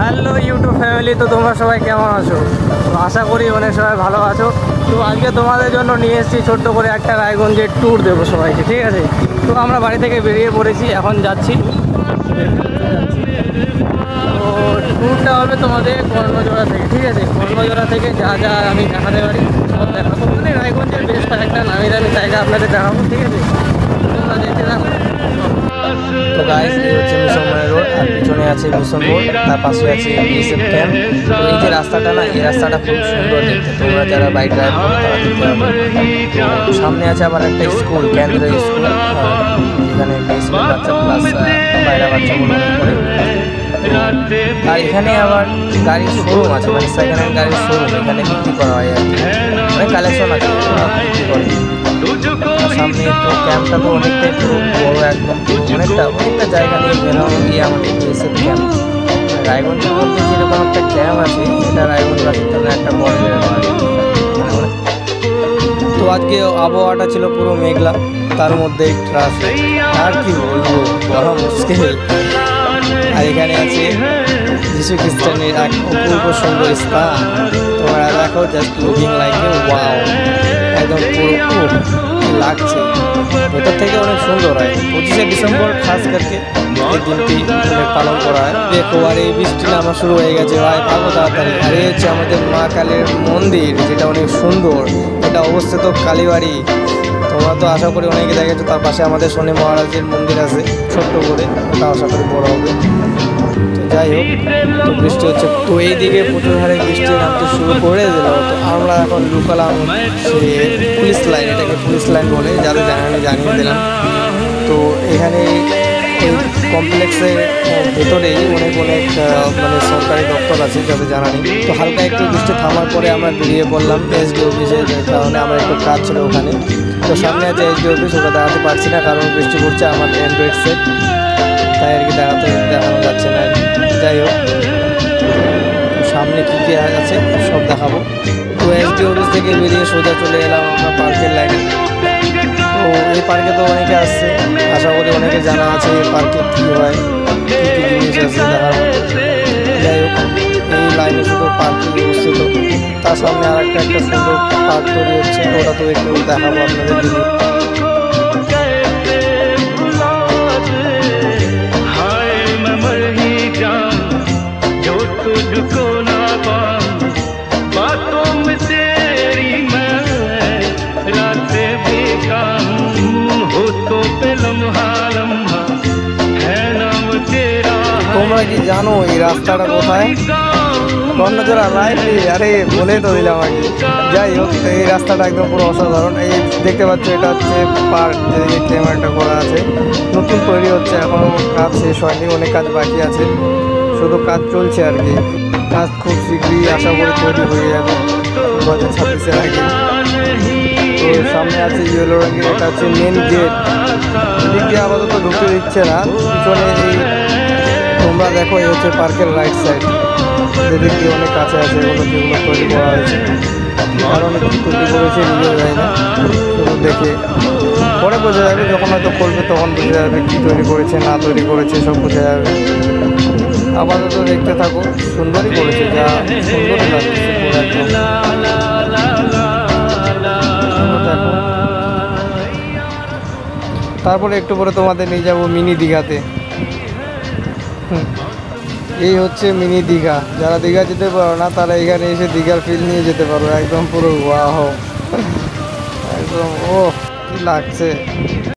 Hello YouTube family, তো তোমরা সবাই কেমন আছো? তো আশা করি অনেক সবাই ভালো আছো। তো আজকে তোমাদের জন্য নিয়ে এসেছি ছোট্ট করে একটা রায়গঞ্জের ট্যুর দেবো সবাইকে, ঠিক আছে? তো আমরা বাড়ি থেকে বেরিয়ে পড়েছি, এখন যাচ্ছি। তো ট্যুরটা হবে তোমাদের কর্মজোড়া থেকে, ঠিক আছে? কর্মজোড়া থেকে যা যা আমি দেখাতে পারি সব দেখাবো। মানে রায়গঞ্জের বেশ কয়েকটা নামি দামি জায়গা আপনাদের দেখাবো, ঠিক আছে? তোমরা দেখতে থাকো। তো গাইস, এই হচ্ছে মিশনময় রোড, আর পিছনে আছে মিশন রোড, তার পাশে আছে বিএসএফ ক্যাম্প। তো এই যে রাস্তাটা না, এই রাস্তাটা খুব সুন্দর দেখতে, তোমরা যারা বাইক ড্রাইভ করো তারা দেখতে পাবে। তো সামনে আছে আবার একটা স্কুল, কেন্দ্রীয় স্কুল, যেখানে বিএসএফ বাচ্চা প্লাস বাইরা বাচ্চাগুলো পড়ে। আর এখানে আবার গাড়ির শোরুম আছে, মানে সেকেন্ড হ্যান্ড গাড়ির শোরুম, এখানে বিক্রি করা হয় আর কি, অনেক কালেকশন আছে বিক্রি করে। সামনে তো ক্যাম্পটা তো অনেকটাই পুরো বড়, একদম অনেকটা জায়গা নিয়ে ঘেরানো গিয়ে আমাদের বিএসএফ ক্যাম্প। রায়গঞ্জের মধ্যে যেরকম একটা ক্যাম্প আছে, এটা রায়গঞ্জবাসীর জন্য একটা গর্বের ব্যাপার। তো আজকে আবহাওয়াটা ছিল পুরো মেঘলা, তার মধ্যে ট্রাফিক, আর কি বলবো, বড় মুশকিল। আর এখানে আছে যিশু খ্রিস্টানের এক অপূর্ব সুন্দর স্থান, তোমরা দেখো, just looking like a wow, একদম পুরো লাগছে, ভেতর থেকে অনেক সুন্দর হয়। 25শে ডিসেম্বর খাস করকে এই দিনটি পালন করা হয়। দেখো, আর এই বৃষ্টি নামা শুরু হয়ে গেছে ভাই, ভাগো তাড়াতাড়ি। আর এই হচ্ছে আমাদের মা কালীর মন্দির, যেটা অনেক সুন্দর, এটা অবস্থিত কালীবাড়ি। তোমরা তো আশা করি অনেকে দেখেছো। তার পাশে আমাদের শনি মহারাজের মন্দির আছে ছোট্ট করে, ওটা আশা করি বড় হবে। তো যাই হোক, তো বৃষ্টি হচ্ছে, তো এইদিকে প্রচুর হারে বৃষ্টি নামতে শুরু করে দিল। তো আমরা এখন লুকালাম সে পুলিশ লাইন, এটাকে পুলিশ লাইন বলে, যাদের আমি জানিয়ে দিলাম। তো এখানে এই কমপ্লেক্সের ভেতরেই অনেক মানে সরকারি দপ্তর আছে, যাদের জানা নেই। তো হালকা একটু বৃষ্টি থামার পরে আমরা বেরিয়ে পড়লাম এসডি অফিসের কারণে, আমার একটু কাজ ছিল ওখানে। তো সামনে আছে এসডি অফিস, ওটা দেখাতে পারছি না কারণ বৃষ্টি পড়ছে, আমার অ্যান্ড্রয়েড সেট, তাই আর কি দেখানো যাচ্ছে না। যাই হোক, সামনে কী কী আছে সব দেখাবো। তো এসডি অফিস থেকে বেরিয়ে সোজা চলে এলাম আমরা পার্কের লাইনে। তো এই পার্কে তো অনেকে আসছে, আশা করি অনেকে জানা আছে এই পার্কে কী হয়, কী কী জিনিস আছে দেখার মতো। যাই হোক, এই লাইনে শুধু পার্কে অবস্থিত, তার সামনে আর একটা সুন্দর পার্ক তৈরি হচ্ছে, ওটা তো একটু দেখাবো আপনাদের দিকে। তোমরা কি জানো এই রাস্তাটা কোথায়? কর্ণজোড়া লাইব্রেরি, আরে বলেই তো দিলাম আগে। যাই হোক, এই রাস্তাটা একদম পুরো অসাধারণ। এই দেখতে পাচ্ছ, এটা হচ্ছে পার্ক, যেদিকে ক্যামেরাটা করা আছে, নতুন তৈরি হচ্ছে, এখনও কাজ শেষ হয়নি, অনেক কাজ বাকি আছে, শুধু কাজ চলছে আর কি। কাজ খুব শীঘ্রই আশা করি তৈরি হয়ে যাবে 2026-এর আগে। তো সামনে আছে ইয়েলো রঙের, এটা হচ্ছে মেন গেট, এদিক দিয়ে আপাতত ঢুকতে দিচ্ছে না। পিছনে এই তোমরা দেখো, এই হচ্ছে পার্কের রাইট সাইড, যেদিক দিয়ে অনেক কাছে আছে এগুলো, যেগুলো তৈরি করা হয়েছে। কারণ কী তৈরি করেছে নিজেও যায় না, শুধু দেখে পরে বোঝা যাবে, যখন হয়তো করবে তখন বোঝা যাবে কী তৈরি করেছে না তৈরি করেছে, সব বোঝা যাবে। আপাতত দেখতে থাকো, সুন্দরই করেছে, যা সুন্দরই লাগছে একদম। তারপরে একটু পরে তোমাদের নিয়ে যাবো মিনি দীঘাতে। এই হচ্ছে মিনি দীঘা, যারা দীঘা যেতে পারো না তারা এখানে এসে দীঘার ফিল নিয়ে যেতে পারো, একদম পুরো ওয়াও, একদম ও কি লাগছে।